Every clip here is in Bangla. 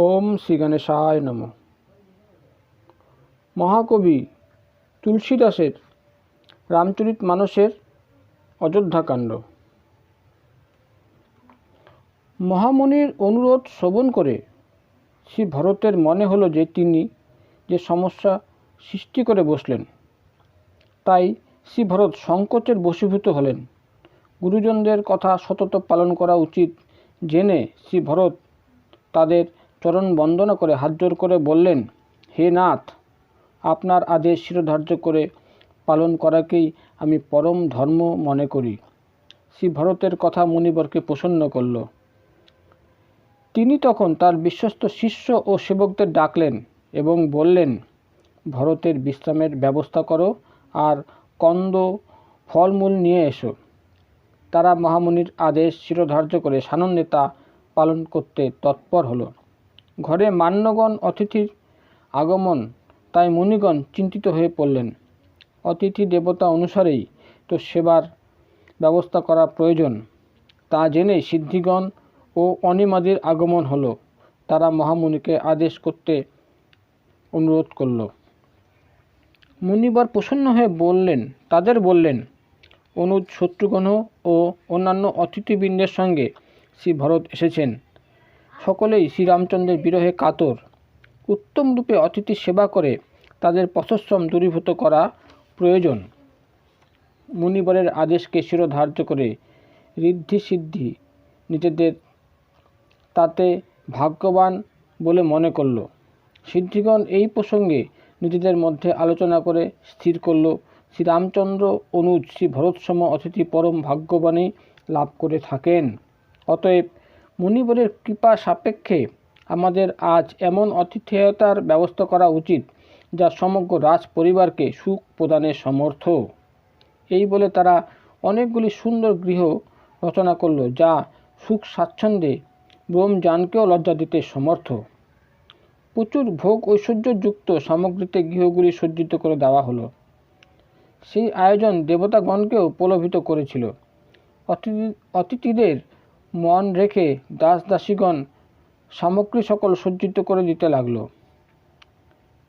ওম শ্রী গণেশায় নমঃ। মহাকবি তুলসীদাসের রামচরিতমানসের অযোধ্যাকাণ্ড। মহামুনির অনুরোধ শ্রবণ করে শ্রী ভরতের মনে হলো যে তিনি যে সমস্যা সৃষ্টি করে বসলেন, তাই শ্রী ভরত সংকোচের বশীভূত হলেন। গুরুজনদের কথা সতত পালন করা উচিত জেনে শ্রী ভরত তাদের চরণ বন্দনা করে হাত জোড় করে বললেন, হে নাথ, আপনার আদেশ শিরোধার্য করে পালন করাকেই আমি পরম ধর্ম মনে করি। শ্রী ভরতের কথা মুনিবরকে প্রসন্ন করল। তিনি তখন তার বিশ্বস্ত শিষ্য ও সেবকদের ডাকলেন এবং বললেন, ভরতের বিশ্রামের ব্যবস্থা করো আর কন্দ ফলমূল নিয়ে এসো। তারা মহামুনির আদেশ শিরোধার্য করে সানন্দে তা পালন করতে তৎপর হলো। ঘরে মান্যগণ অতিথির আগমন, তাই মুনিগণ চিন্তিত হয়ে পড়লেন। অতিথি দেবতা অনুসারেই তো সেবার ব্যবস্থা করা প্রয়োজন, তা জেনেই সিদ্ধিগণ ও অনিমাদির আগমন হলো। তারা মহামুনিকে আদেশ করতে অনুরোধ করল। মুনিবর প্রসন্ন হয়ে তাদের বললেন, অনুজ, শত্রুঘ্ন ও অন্যান্য অতিথিবৃন্দের সঙ্গে শ্রী ভরত এসেছেন। সকলেই শ্রীরামচন্দ্রের বিরহে কাতর। উত্তম রূপে অতিথির সেবা করে তাদের পথশ্রম দূরীভূত করা প্রয়োজন। মুনিবরের আদেশকে শিরোধার্য করে ঋদ্ধি সিদ্ধি নিজেদের তাতে ভাগ্যবান বলে মনে করল। সিদ্ধিগণ এই প্রসঙ্গে নিজেদের মধ্যে আলোচনা করে স্থির করল, শ্রীরামচন্দ্র অনুজ শ্রী ভরতসম অতিথি পরম ভাগ্যবানই লাভ করে থাকেন। অতএব মুনিবরের কৃপা সাপেক্ষে আমাদের আজ এমন আতিথেয়তার ব্যবস্থা করা উচিত যা সমগ্র রাজ পরিবারকে সুখ প্রদানের সমর্থ। এই বলে তারা অনেকগুলি সুন্দর গৃহ রচনা করল, যা সুখ স্বাচ্ছন্দ্যে ব্রহ্মযানকেও লজ্জা দিতে সমর্থ। প্রচুর ভোগ ঐশ্বর্যযুক্ত সামগ্রীতে গৃহগুলি সজ্জিত করে দেওয়া হলো। সেই আয়োজন দেবতাগণকেও প্রলোভিত করেছিল। অতিথিদের মন রেখে দাস দাসীগণ সামগ্রী সকল সজ্জিত করে দিতে লাগল।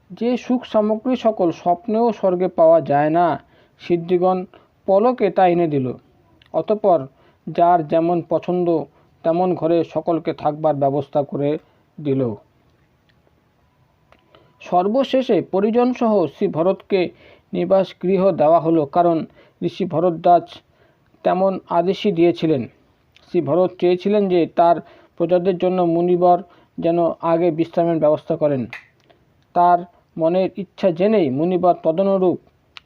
যে সুখ সামগ্রী সকল স্বপ্নেও স্বর্গে পাওয়া যায় না, সিদ্ধিগণ পলকে তা এনে দিল। অতঃপর যার যেমন পছন্দ তেমন ঘরে সকলকে থাকবার ব্যবস্থা করে দিল। সর্বশেষে পরিজনসহ শ্রী ভরতকে নিবাস গৃহ দেওয়া হলো, কারণ ঋষি ভরদ্বাজ তেমন আদেশই দিয়েছিলেন। শ্রী ভরত চেয়েছিলেন যে তার প্রজাদের জন্য মুনিবর যেন আগে বিশ্রামের ব্যবস্থা করেন। তার মনের ইচ্ছা জেনেই মুনিবর তদনুরূপ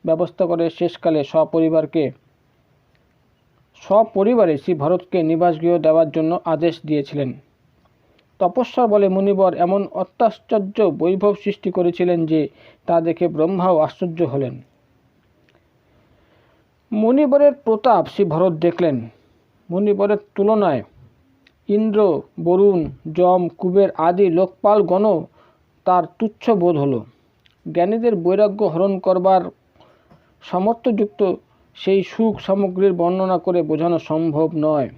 ব্যবস্থা করে শেষকালে সপরিবারে শ্রী ভরতকে নিবাসগৃহ দেওয়ার জন্য আদেশ দিয়েছিলেন। তপস্যার বলে মুনিবর এমন অত্যাশ্চর্য বৈভব সৃষ্টি করেছিলেন যে তা দেখে ব্রহ্মাও আশ্চর্য হলেন। মুনিবরের প্রতাপ শ্রী ভরত দেখলেন। মুনিবরের তুলনায় ইন্দ্র, বরুণ, যম, কুবের আদি লোকপালগণও তার তুচ্ছ বোধ হল। জ্ঞানীদের বৈরাগ্য হরণ করবার সামর্থ্যযুক্ত সেই সুখ সামগ্রীর বর্ণনা করে বোঝানো সম্ভব নয়।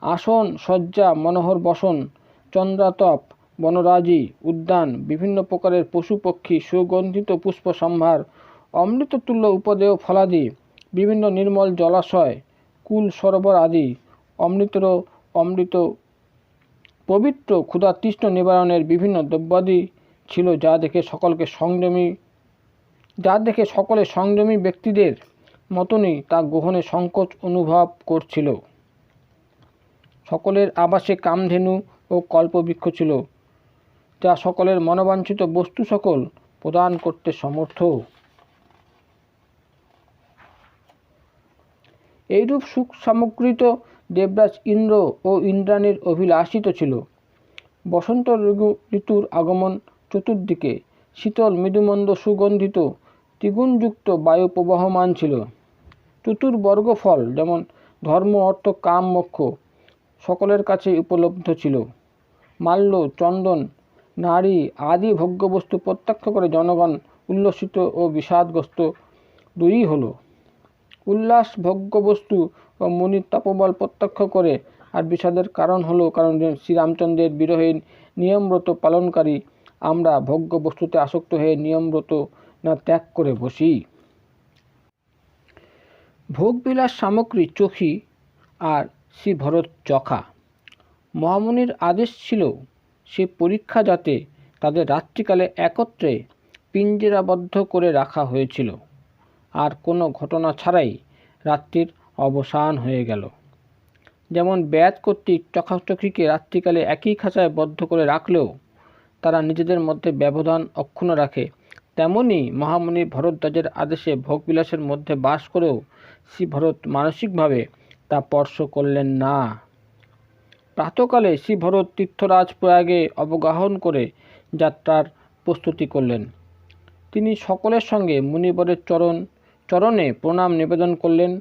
আসন, শয্যা, মনোহর বসন, চন্দ্রাতপ, বনরাজি, উদ্যান, বিভিন্ন প্রকারের পশু পক্ষী, সুগন্ধিত পুষ্প সম্ভার, অমৃততুল্য উপদেয় ফলাদি, বিভিন্ন নির্মল জলাশয়, কুল সরোবর আদি অমৃত পবিত্র ক্ষুধাতৃষ্ণ নিবারণের বিভিন্ন দ্রব্যাদি ছিল, যা দেখে সকলে সংযমী ব্যক্তিদের মতনই তা গ্রহণে সংকোচ অনুভব করছিল। সকলের আবাসে কামধেনু ও কল্পবৃক্ষ ছিল, যা সকলের মনোবাঞ্ছিত বস্তু সকল প্রদান করতে সমর্থ। এইরূপ সুখ সামগ্রিত দেবরাজ ইন্দ্র ও ইন্দ্রাণীর অভিলাষিত ছিল। বসন্ত ঋতুর আগমন, চতুর্দিকে শীতল মৃদুমন্দ সুগন্ধিত ত্রিগুণযুক্ত বায়ু প্রবহমান ছিল। চতুর্বর্গ ফল, যেমন ধর্ম, অর্থ, কাম, মোক্ষ, সকলের কাছে উপলব্ধ ছিল। মাল্য, চন্দন, নারী আদি ভোগ্যবস্তু প্রত্যক্ষ করে জনগণ উল্লসিত ও বিষাদগ্রস্ত দুইই হল। উল্লাস ভোগ্যবস্তু ও মুনির তপবল প্রত্যক্ষ করে আর বিষাদের কারণ হলো কারণ শ্রীরামচন্দ্রের বিরহীন নিয়মব্রত পালনকারী আমরা ভোগ্য বস্তুতে আসক্ত হয়ে নিয়মব্রত না ত্যাগ করে বসি। ভোগবিলাস সামগ্রী চোখী আর শ্রী ভরত চখা। মহামুনির আদেশ ছিল সে পরীক্ষা যাতে তাদের রাত্রিকালে একত্রে পিঞ্জরাবদ্ধ করে রাখা হয়েছিল, আর কোনো ঘটনা ছাড়াই রাত্রির অবসান হয়ে গেল। যেমন ব্যাধ কর্তৃক চখাচখিকে রাত্রিকালে একই খাঁচায় বদ্ধ করে রাখলেও তারা নিজেদের মধ্যে ব্যবধান অক্ষুণ্ণ রাখে, তেমনি মহামুনি ভরদ্বাজের আদেশে ভোগবিলাসের মধ্যে বাস করেও শ্রী ভরত মানসিকভাবে তা স্পর্শ করলেন না। প্রাতকালে শ্রী ভরত তীর্থরাজ প্রয়াগে অবগাহন করে যাত্রার প্রস্তুতি করলেন। তিনি সকলের সঙ্গে মুনিবরের চরণে প্রণাম নিবেদন করলেন।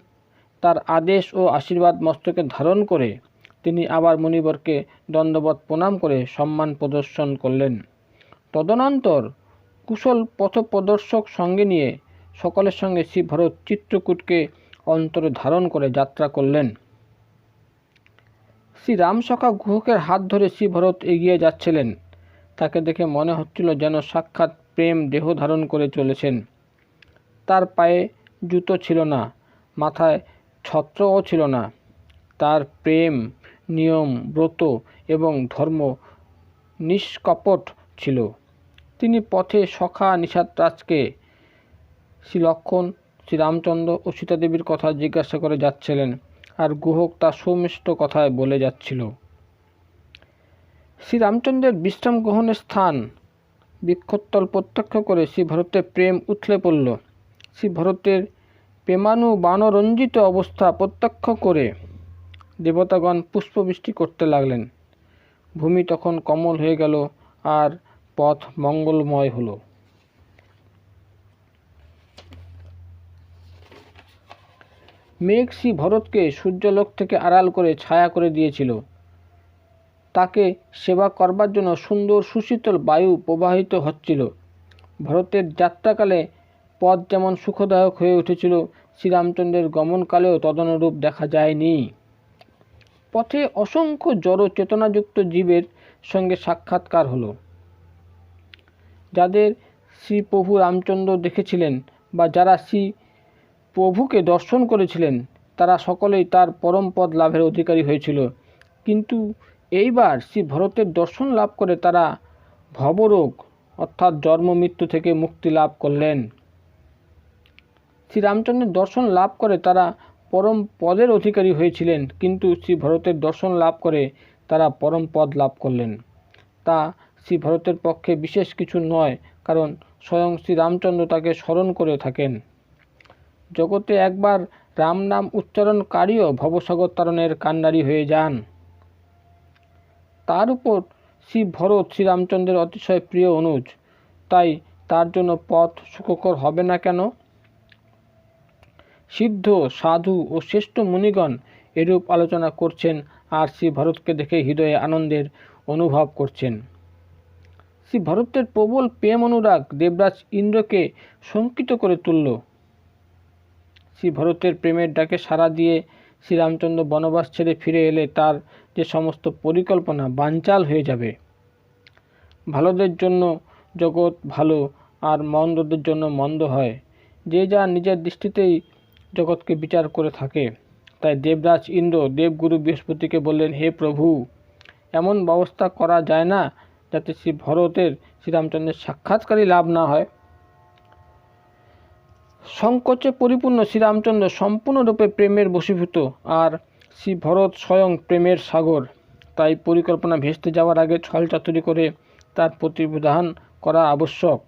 তার আদেশ ও আশীর্বাদ মস্তকে ধারণ করে তিনি আবার মুনিবরকে দণ্ডবৎ প্রণাম করে সম্মান প্রদর্শন করলেন। তদনন্তর কুশল পথপ্রদর্শক সঙ্গে নিয়ে সকলের সঙ্গে শ্রী ভরত চিত্রকূটকে অন্তরে ধারণ করে যাত্রা করলেন। শ্রী রামসখা গুহকের হাত ধরে শ্রী ভরত এগিয়ে যাচ্ছিলেন। তাকে দেখে মনে হচ্ছিল যেন সাক্ষাৎ প্রেম দেহ ধারণ করে চলেছেন। তার পায়ে জুতো ছিল না, মাথায় ছত্রও ছিল না। তার প্রেম, নিয়ম, ব্রত এবং ধর্ম নিষ্কপট ছিল। তিনি পথে সখা নিষাদরাজকে শ্রী লক্ষ্মণ, শ্রী রামচন্দ্র ও সীতাদেবীর কথা জিজ্ঞাসা করে যাচ্ছিলেন, আর গুহক তা সুমিষ্ট কথায় বলে যাচ্ছিল। শ্রী রামচন্দ্রের বিশ্রাম গ্রহণের স্থান বৃক্ষতল প্রত্যক্ষ করে শ্রী ভরতের প্রেম উথলে পড়ল। শ্রী ভরতের প্রেমানুবাণরঞ্জিত অবস্থা প্রত্যক্ষ করে দেবতাগণ পুষ্পবৃষ্টি করতে লাগলেন। ভূমি তখন কমল হয়ে গেল আর পথ মঙ্গলময় হল। মেঘ শ্রী ভরতকে সূর্যলোক থেকে আড়াল করে ছায়া করে দিয়েছিল। তাকে সেবা করবার জন্য সুন্দর সুশীতল বায়ু প্রবাহিত হচ্ছিল। ভরতের যাত্রাকালে পথ যেমন সুখদায়ক হয়ে উঠেছিল, শ্রীরামচন্দ্রের গমনকালেও তদনুরূপ দেখা যায়নি। পথে অসংখ্য জড় চেতনাযুক্ত জীবের সঙ্গে সাক্ষাৎকার হলো। যাদের শ্রী প্রভু রামচন্দ্র দেখেছিলেন বা যারা শ্রী প্রভুকে দর্শন করেছিলেন, তারা সকলেই তার পরম পদ লাভের অধিকারী হয়েছিল। কিন্তু এইবার শ্রী ভরতের দর্শন লাভ করে তারা ভবরোগ অর্থাৎ জন্ম মৃত্যু থেকে মুক্তি লাভ করলেন। শ্রীরামচন্দ্রের দর্শন লাভ করে তারা পরম পদের অধিকারী হয়েছিলেন, কিন্তু শ্রী ভরতের দর্শন লাভ করে তারা পরম পদ লাভ করলেন। তা শ্রী ভরতের পক্ষে বিশেষ কিছু নয়, কারণ স্বয়ং শ্রীরামচন্দ্র তাকে স্মরণ করে থাকেন। জগতে একবার রাম নাম উচ্চারণকারীও ভবসাগর তারণের কান্ডারি হয়ে যান। তার উপর শ্রী ভরত শ্রীরামচন্দ্রের অতিশয় প্রিয় অনুজ, তাই তার জন্য পথ সুখকর হবে না কেন? সিদ্ধ, সাধু ও শ্রেষ্ঠ মুনিগণ এরূপ আলোচনা করছেন আর শ্রী ভরতকে দেখে হৃদয়ে আনন্দের অনুভব করছেন। শ্রী ভরতের প্রবল প্রেম অনুরাগ দেবরাজ ইন্দ্রকে শঙ্কিত করে তুলল। শ্রী ভরতের প্রেমের ডাকে সাড়া দিয়ে শ্রীরামচন্দ্র বনবাস ছেড়ে ফিরে এলে তার যে সমস্ত পরিকল্পনা বানচাল হয়ে যাবে। ভালোদের জন্য জগৎ ভালো আর মন্দদের জন্য মন্দ হয়, যে যা নিজের দৃষ্টিতেই জগৎকে বিচার করে থাকে। তাই দেবরাজ ইন্দ্র দেবগুরু বৃহস্পতিকে বললেন, হে প্রভু, এমন ব্যবস্থা করা যায় না যাতে শ্রী ভরতের শ্রীরামচন্দ্রের সাক্ষাৎকারী লাভ না হয়। সংকোচে পরিপূর্ণ শ্রীরামচন্দ্র সম্পূর্ণরূপে প্রেমের বশীভূত, আর শ্রী ভরত স্বয়ং প্রেমের সাগর। তাই পরিকল্পনা ভেস্তে যাওয়ার আগে ছলচাতুরি করে তার প্রতিবিধান করা আবশ্যক।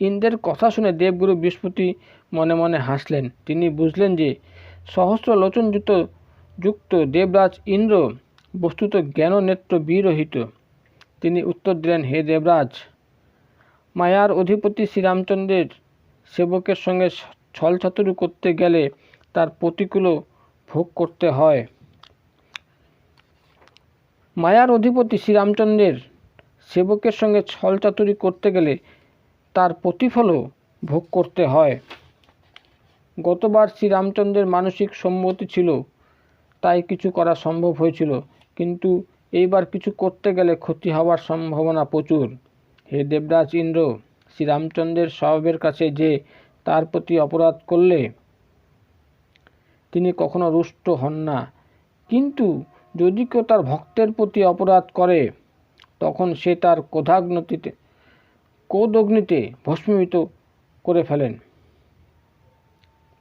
ইন্দ্রের কথা শুনে দেবগুরু বৃহস্পতি মনে মনে হাসলেন। তিনি বুঝলেন যে সহস্র লোচনযুক্ত দেবরাজ ইন্দ্র বস্তুত জ্ঞাননেত্র বিরহিত। তিনি উত্তর দিলেন, হে দেবরাজ, মায়ার অধিপতি শ্রীরামচন্দ্রের সেবকের সঙ্গে ছলচাতুরি করতে গেলে তার প্রতিকূল ভোগ করতে হয়। মায়ার অধিপতি শ্রীরামচন্দ্রের সেবকের সঙ্গে ছলচাতুরি করতে গেলে তার প্রতিফলও ভোগ করতে হয়। গতবার শ্রীরামচন্দ্রের মানসিক সম্মতি ছিল তাই কিছু করা সম্ভব হয়েছিল, কিন্তু এইবার কিছু করতে গেলে ক্ষতি হওয়ার সম্ভাবনা প্রচুর। হে দেবরাজ ইন্দ্র, শ্রীরামচন্দ্রের স্বভাবের কাছে যে তার প্রতি অপরাধ করলে তিনি কখনো রুষ্ট হন না, কিন্তু যদি কেউ তার ভক্তের প্রতি অপরাধ করে তখন সে তার ক্রোধাগ্নিতে ভস্মীভূত করে ফেলেন।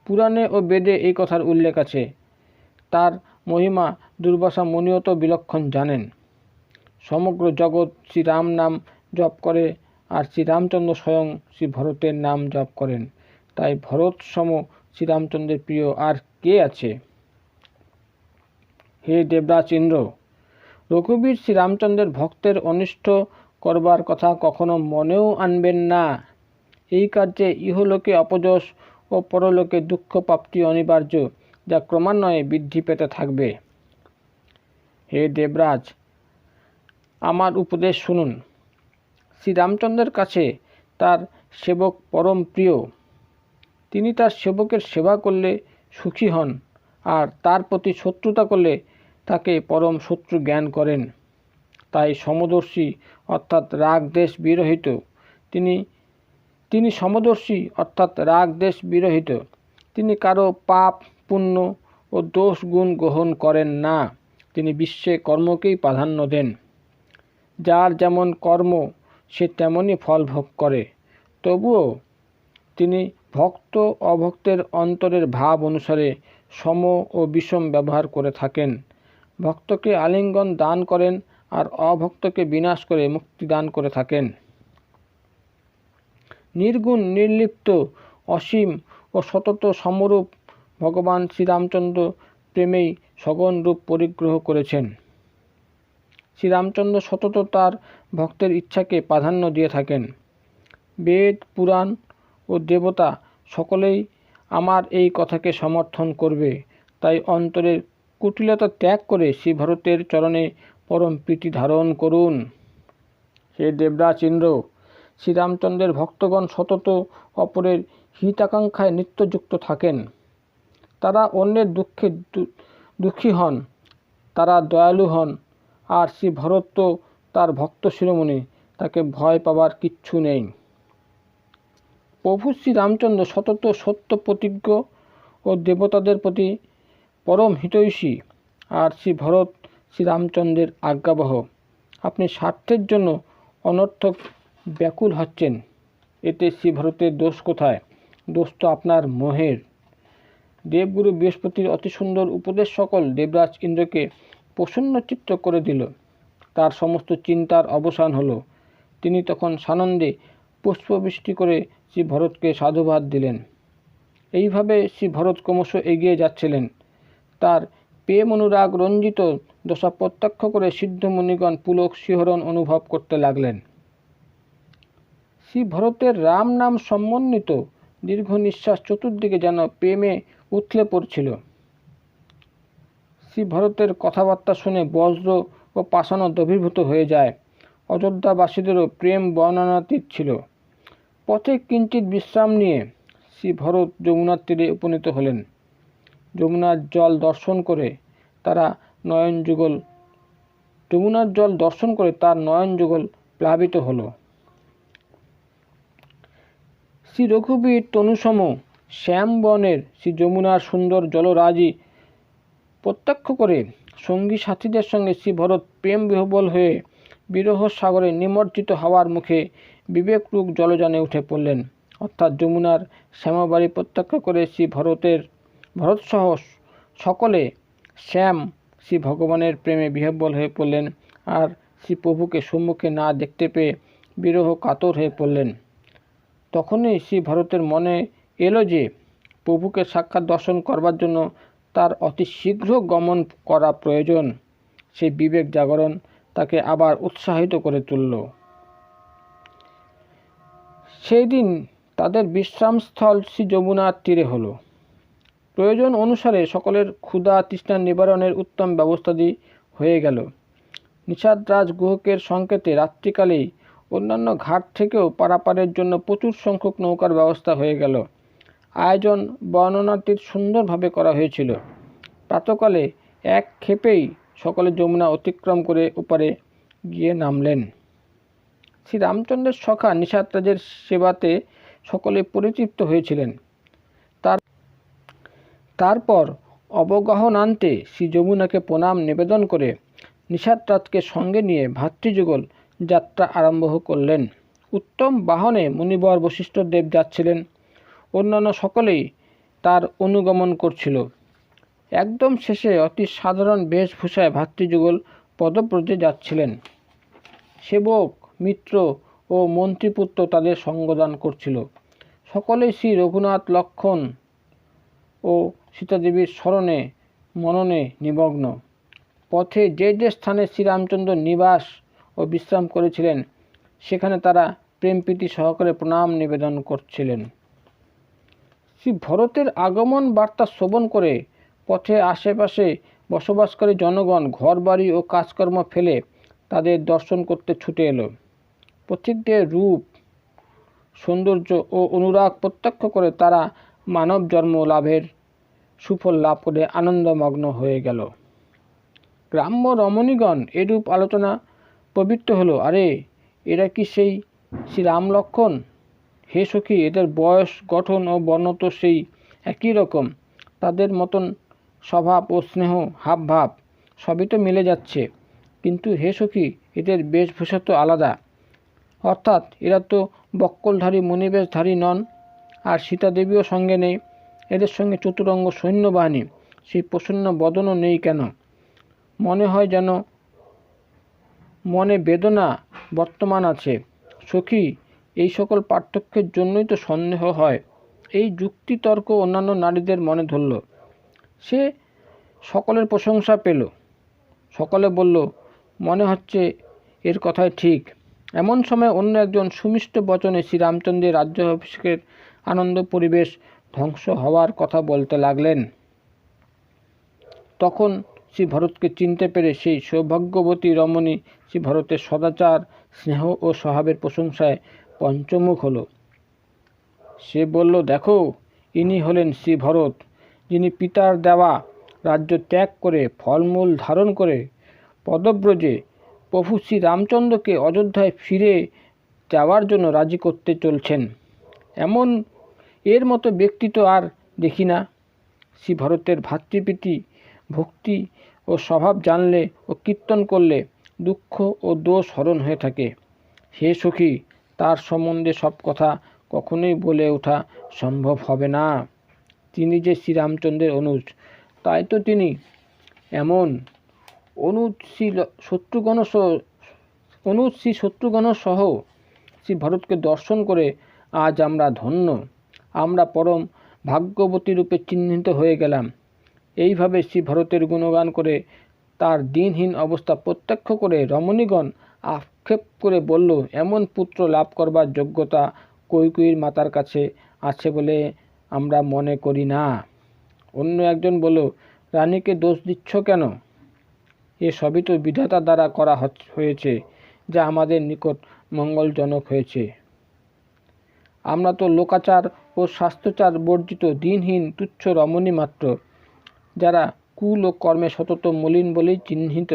পুরাণে ও বেদে এই কথার উল্লেখ আছে। তার মহিমা দুর্বাসা মুনিও তো বিলক্ষণ জানেন। সমগ্র জগৎ শ্রীরাম নাম জপ করে, আর শ্রীরামচন্দ্র স্বয়ং শ্রী ভরতের নাম জপ করেন। তাই ভরত সম শ্রীরামচন্দ্রের প্রিয় আর কে আছে? হে দেবরাজ ইন্দ্র, রঘুবীর শ্রীরামচন্দ্রের ভক্তের অনিষ্ট করবার কথা কখনো মনেও আনবেন না। এই কার্যে ইহলোকে অপযশ ও পরলোকে দুঃখ প্রাপ্তি অনিবার্য, যা ক্রমান্বয়ে বৃদ্ধি পেতে থাকবে। হে দেবরাজ, আমার উপদেশ শুনুন। শ্রীরামচন্দ্রের কাছে তার সেবক পরম প্রিয়। তিনি তার সেবকের সেবা করলে সুখী হন, আর তার প্রতি শত্রুতা করলে তাকে পরম শত্রু জ্ঞান করেন। তাই সমদর্শী অর্থাৎ রাগ দেশ বিরহিত তিনি সমদর্শী অর্থাৎ রাগ দেশ বিরহিত। তিনি কারো পাপ পুণ্য ও দোষ গুণ গ্রহণ করেন না। তিনি বিশ্বে কর্মকেই প্রাধান্য দেন। যার যেমন কর্ম সে তেমনই ফল ভোগ করে। তবুও তিনি ভক্ত অভক্তের অন্তরের ভাব অনুসারে সম ও বিষম ব্যবহার করে থাকেন। ভক্তকে আলিঙ্গন দান করেন আর অভক্তকে বিনাশ করে মুক্তি দান করে থাকেন। নির্গুণ নির্লিপ্ত অসীম ও সতত সমরূপ ভগবান শ্রীরামচন্দ্র প্রেমেই সগুণ রূপ পরিগ্রহ করেছেন। শ্রীরামচন্দ্র সতত তার ভক্তের ইচ্ছাকে প্রাধান্য দিয়ে থাকেন। বেদ পুরাণ ও দেবতা সকলেই আমার এই কথাকে সমর্থন করবে। তাই অন্তরের কুটিলতা ত্যাগ করে শ্রী ভরতের চরণে পরম প্রীতি ধারণ করুন। হে দেবরাজ ইন্দ্র, শ্রীরামচন্দ্রের ভক্তগণ সতত অপরের হিতাকাঙ্ক্ষায় নিত্যযুক্ত থাকেন। তারা অন্যের দুঃখে দুঃখী হন, তারা দয়ালু হন। আর শ্রী ভরত তো তার ভক্ত শিরোমণি, তাকে ভয় পাবার কিচ্ছু নেই। প্রভু শ্রীরামচন্দ্র সতত সত্য প্রতিজ্ঞ ও দেবতাদের প্রতি পরম হিতৈষী, আর শ্রী ভরত শ্রীরামচন্দ্রের আজ্ঞাবহ। আপনি স্বার্থের জন্য অনর্থক ব্যাকুল হচ্ছেন, এতে শ্রী ভরতের দোষ কোথায়? দোষ তো আপনার মোহের। দেবগুরু বৃহস্পতির অতি সুন্দর উপদেশ সকল দেবরাজ ইন্দ্রকে প্রসন্নচিত্ত করে দিল। তার সমস্ত চিন্তার অবসান হলো। তিনি তখন সানন্দে পুষ্পবৃষ্টি করে শ্রী ভরতকে সাধুবাদ দিলেন। এইভাবে শ্রী ভরত ক্রমশ এগিয়ে যাচ্ছিলেন। তার প্রেম অনুরাগ রঞ্জিত দশা প্রত্যক্ষ করে সিদ্ধ মুনিগণ পুলক শিহরণ অনুভব করতে লাগলেন। শ্রী ভরতের রাম নাম সমন্বিত দীর্ঘ নিঃশ্বাস চতুর্দিকে যেন প্রেমে উথলে পড়ছিল। শ্রী ভরতের কথাবার্তা শুনে বজ্র ও পাষাণও দ্রবীভূত হয়ে যায়। অযোধ্যাবাসীদেরও প্রেম বর্ণনাতীত ছিল। পথে কিঞ্চিত বিশ্রাম নিয়ে শ্রী ভরত যমুনার তীরে উপনীত হলেন। যমুনার জল দর্শন করে তার নয়ন যুগল প্লাবিত হল। শ্রী রঘুবীর তনুসম শ্যাম বনের শ্রী যমুনার সুন্দর জলরাজি প্রত্যক্ষ করে সঙ্গী সাথীদের সঙ্গে শ্রী ভরত প্রেম বিহ্বল হয়ে বিরহ সাগরে নিমজ্জিত হওয়ার মুখে বিবেকরূপ জলযানে উঠে পড়লেন। অর্থাৎ যমুনার শ্যামবাড়ি প্রত্যক্ষ করে শ্রী ভরতসহ সকলে শ্যাম শ্রী ভগবানের প্রেমে বিহ্বল হয়ে পড়লেন, আর শ্রী প্রভুকে সম্মুখে না দেখতে পেয়ে বিরহ কাতর হয়ে পড়লেন। তখনই শ্রী ভরতের মনে এলো যে প্রভুকে সাক্ষাৎ দর্শন করবার জন্য তার অতি শীঘ্র গমন করা প্রয়োজন। সেই বিবেক জাগরণ তাকে আবার উৎসাহিত করে তুলল। সেই দিন তাদের বিশ্রামস্থল শ্রী যমুনার তীরে হলো। প্রয়োজন অনুসারে সকলের ক্ষুধা তৃষ্ণা নিবারণের উত্তম ব্যবস্থাদি হয়ে গেল। নিষাদরাজ গুহকের সংকেতে রাত্রিকালেই অন্যান্য ঘাট থেকেও পারাপারের জন্য প্রচুর সংখ্যক নৌকার ব্যবস্থা হয়ে গেল। আয়োজন বর্ণনাতীত সুন্দরভাবে করা হয়েছিল। প্রাতকালে এক ক্ষেপেই সকলে যমুনা অতিক্রম করে ওপারে গিয়ে নামলেন। শ্রীরামচন্দ্রের সখা নিষাদরাজের সেবাতে সকলে পরিতৃপ্ত হয়েছিলেন। তারপর অবগাহনান্তে শ্রী যমুনাকে প্রণাম নিবেদন করে নিষাদরাজকে সঙ্গে নিয়ে ভাতৃযুগল যাত্রা আরম্ভ করলেন। উত্তম বাহনে মুনিবর বশিষ্ঠদেব যাচ্ছিলেন, অন্যান্য সকলেই তার অনুগমন করছিল। একদম শেষে অতি সাধারণ বেশভূষায় ভাতৃযুগল পদব্রজে যাচ্ছিলেন। সেবক, মিত্র ও মন্ত্রীপুত্র তাদের সঙ্গদান করছিল। সকলেই শ্রী রঘুনাথ, লক্ষ্মণ ও সীতাদেবীর স্মরণে মননে নিমগ্ন। পথে যে যে স্থানে শ্রীরামচন্দ্র নিবাস ও বিশ্রাম করেছিলেন সেখানে তারা প্রেমপ্রীতি সহকারে প্রণাম নিবেদন করছিলেন। শ্রী ভরতের আগমন বার্তা শ্রবণ করে পথে আশেপাশে বসবাসকারী জনগণ ঘরবাড়ি ও কাজকর্ম ফেলে তাদের দর্শন করতে ছুটে এলো। পথিকদের রূপ, সৌন্দর্য ও অনুরাগ প্রত্যক্ষ করে তারা মানব জন্ম লাভের সুফল লাভ করে আনন্দমগ্ন হয়ে গেল। গ্রাম্য রমণীগণ এরূপ আলোচনা প্রবৃত্ত হলো, আরে এরা কি সেই শ্রীরাম লক্ষ্মণ? হে সখী, এদের বয়স, গঠন ও বর্ণ তো সেই একই রকম, তাদের মতন স্বভাব ও স্নেহ হাবভাব সবই তো মিলে যাচ্ছে, কিন্তু হে সখী, এদের বেশভূষা তো আলাদা। অর্থাৎ এরা তো বক্কলধারী মণিবেশধারী নন, আর সীতাদেবীও সঙ্গে নেই। এদের সঙ্গে চতুরঙ্গ সৈন্যবাহিনী, সেই প্রসন্ন বদনও নেই কেন? মনে হয় যেন মনে বেদনা বর্তমান আছে। সখী, এই সকল পার্থক্যের জন্যই তো সন্দেহ হয়। এই যুক্তি তর্ক অন্যান্য নারীদের মনে ধরল। সে সকলের প্রশংসা পেল। সকলে বলল, মনে হচ্ছে এর কথাই ঠিক। এমন সময় অন্য একজন সুমিষ্ট বচনে শ্রীরামচন্দ্রের রাজ্যাভিষেকের আনন্দ পরিবেশ ধ্বংস হওয়ার কথা বলতে লাগলেন। তখন শ্রী ভরতকে চিনতে পেরে সেই সৌভাগ্যবতী রমণী শ্রী ভরতের সদাচার, স্নেহ ও স্বভাবের প্রশংসায় পঞ্চমুখ হল। সে বলল, দেখো, ইনি হলেন শ্রী ভরত, যিনি পিতার দেওয়া রাজ্য ত্যাগ করে ফলমূল ধারণ করে পদব্রজে প্রভু শ্রী রামচন্দ্রকে অযোধ্যায় ফিরে যাওয়ার জন্য রাজি করতে চলছেন। এর মতো ব্যক্তি তো আর দেখি না। শ্রী ভরতের ভাতৃপ্রীতি, ভক্তি ও স্বভাব জানলে ও কীর্তন করলে দুঃখ ও দোষ হরণ হয়ে থাকে। হে সখী, তার সম্বন্ধে সব কথা কখনোই বলে ওঠা সম্ভব হবে না। তিনি যে শ্রীরামচন্দ্রের অনুজ, তাই তো তিনি এমন অনুজ শ্রী শত্রুঘ্ন সহ শ্রী ভরতকে দর্শন করে আজ আমরা ধন্য, আমরা পরম ভাগ্যবতী রূপে চিহ্নিত হয়ে গেলাম। এইভাবে শ্রী ভরতের গুণগান করে তার দিনহীন অবস্থা প্রত্যক্ষ করে রমণীগণ আক্ষেপ করে বলল, এমন পুত্র লাভ করবার যোগ্যতা কৈকেয়ীর মাতার কাছে আছে বলে আমরা মনে করি না। অন্য একজন বলল, রানীকে দোষ দিচ্ছ কেন? এ সবই তো বিধাতা দ্বারা করা হয়েছে, যা আমাদের নিকট মঙ্গলজনক হয়েছে। আমরা তো লোকাচার ও শাস্ত্রচার বর্জিত দীনহীন তুচ্ছ রমণী মাত্র, যারা কুল ও কর্মে সতত মলিন বলেই চিহ্নিত।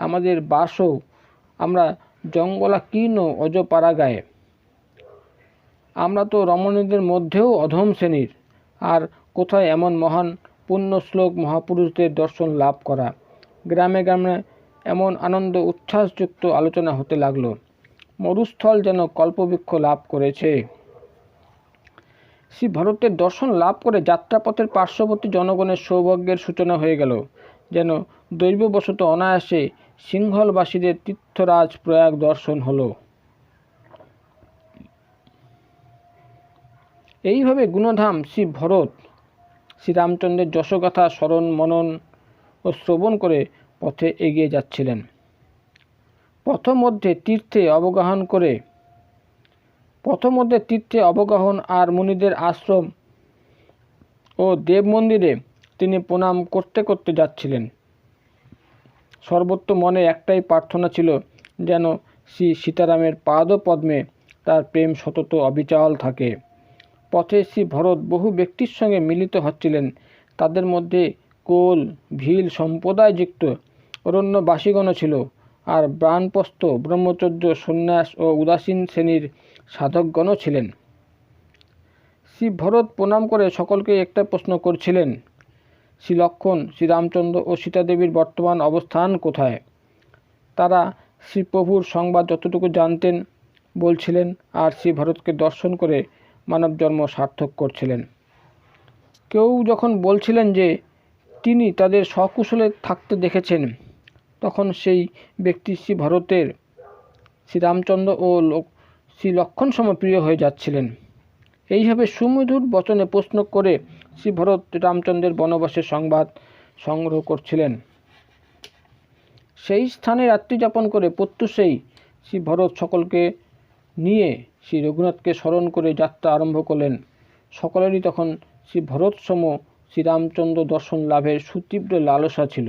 আমাদের বাসও আমরা জঙ্গলাকীর্ণ অজপাড়াগায়ে। আমরা তো রমণীদের মধ্যেও অধম শ্রেণীর। আর কোথায় এমন মহান পুণ্যশ্লোক মহাপুরুষদের দর্শন লাভ করা? গ্রামে গ্রামে এমন আনন্দ উচ্ছ্বাসযুক্ত আলোচনা হতে লাগলো, মরুস্থল যেন কল্পবৃক্ষ লাভ করেছে। শ্রী ভরতের দর্শন লাভ করে যাত্রাপথের পার্শ্ববর্তী জনগণের সৌভাগ্যের সূচনা হয়ে গেল, যেন দৈববশত অনায়াসে সিংহলবাসীদের তীর্থরাজ প্রয়াগ দর্শন হলো। এইভাবে গুণধাম শ্রী ভরত শ্রীরামচন্দ্রের যশোগাথা স্মরণ মনন ও শ্রবণ করে পথে এগিয়ে যাচ্ছিলেন। পথমধ্যে তীর্থে অবগাহন আর মুনিদের আশ্রম ও দেব মন্দিরে তিনি প্রণাম করতে করতে যাচ্ছিলেন। সর্বত্র মনে একটাই প্রার্থনা ছিল, যেন শ্রী সীতারামের পাদপদ্মে তার প্রেম সতত অবিচল থাকে। পথে শ্রী ভরত বহু ব্যক্তির সঙ্গে মিলিত হচ্ছিলেন। তাদের মধ্যে কোল, ভিল সম্প্রদায়যুক্ত অরণ্যবাসীগণও ছিল, আর বানপ্রস্থ, ব্রহ্মচর্য, সন্ন্যাস ও উদাসীন শ্রেণীর সাধকগণও ছিলেন। শ্রী ভরত প্রণাম করে সকলকে একটা প্রশ্ন করছিলেন, শ্রী লক্ষ্মণ, শ্রীরামচন্দ্র ও সীতাদেবীর বর্তমান অবস্থান কোথায়? তারা শ্রীপ্রভুর সংবাদ যতটুকু জানতেন বলছিলেন, আর শ্রী ভরতকে দর্শন করে মানবজন্ম সার্থক করছিলেন। কেউ যখন বলছিলেন যে তিনি তাদের সকুশলে থাকতে দেখেছেন, তখন সেই ব্যক্তি শ্রী ভরতের শ্রীরামচন্দ্র ও শ্রী লক্ষ্মণ সমপ্রিয় হয়ে যাচ্ছিলেন। এইভাবে সুমধুর বচনে প্রশ্ন করে শ্রী ভরত রামচন্দ্রের বনবাসের সংবাদ সংগ্রহ করছিলেন। সেই স্থানে রাত্রি যাপন করে প্রত্যুষেই শ্রী ভরত সকলকে নিয়ে শ্রী রঘুনাথকে স্মরণ করে যাত্রা আরম্ভ করলেন। সকলেরই তখন শ্রী ভরতসম শ্রীরামচন্দ্র দর্শন লাভের সুতীব্র লালসা ছিল।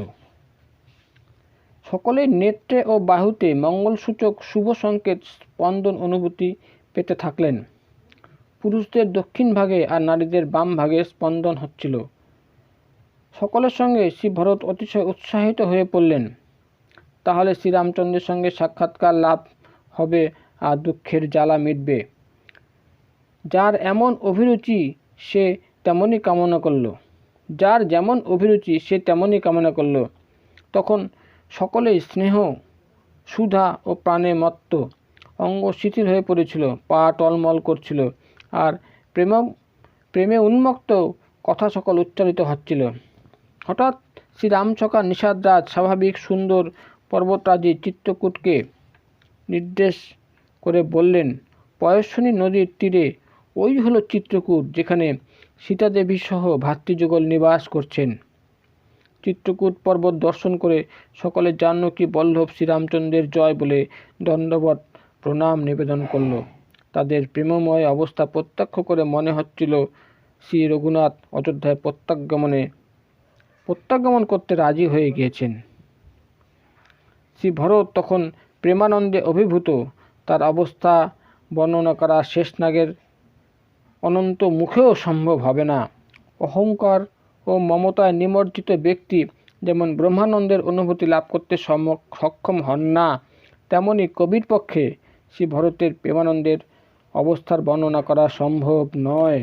সকলের নেত্রে ও বাহুতে মঙ্গলসূচক শুভ সংকেত স্পন্দন অনুভূতি পেতে থাকলেন। পুরুষদের দক্ষিণ ভাগে আর নারীদের বাম ভাগে স্পন্দন হচ্ছিল। সকলের সঙ্গে শ্রী ভরত অতিশয় উৎসাহিত হয়ে পড়লেন। তাহলে শ্রীরামচন্দ্রের সঙ্গে সাক্ষাৎকার লাভ হবে আর দুঃখের জ্বালা মিটবে। যার এমন অভিরুচি সে তেমনই কামনা করল। যার যেমন অভিরুচি সে তেমনই কামনা করল। তখন সকলেই স্নেহ, সুধা ও প্রাণে মত্ত, অঙ্গ শিথিল হয়ে পড়েছিল, পা টলমল করছিল, আর প্রেমে উন্মত্ত কথা সকল উচ্চারিত হচ্ছিল। হঠাৎ শ্রীরামছকা নিষাদরাজ স্বাভাবিক সুন্দর পর্বতরাজি চিত্রকূটকে নির্দেশ করে বললেন, পয়স্বিনী নদীর তীরে ওই হলো চিত্রকূট, যেখানে সীতাদেবী সহ ভাতৃযুগল নিবাস করছেন। চিত্রকূট পর্বত দর্শন করে সকলে জাহ্নবী বল্লভ শ্রীরামচন্দ্রের জয় বলে দণ্ডবত প্রণাম নিবেদন করল। তাদের প্রেমময় অবস্থা প্রত্যক্ষ করে মনে হচ্ছিল শ্রী রঘুনাথ অযোধ্যায় প্রত্যাগমন করতে রাজি হয়ে গিয়েছেন। শ্রী ভরত তখন প্রেমানন্দে অভিভূত। তার অবস্থা বর্ণনা করা শেষনাগের অনন্ত মুখেও সম্ভব হবে না। অহংকার ও মমতায় নিমজ্জিত ব্যক্তি যেমন ব্রহ্মানন্দের অনুভূতি লাভ করতে সক্ষম হন না, তেমনি কবির পক্ষে শ্রী ভরতের প্রেমানন্দের অবস্থার বর্ণনা করা সম্ভব নয়।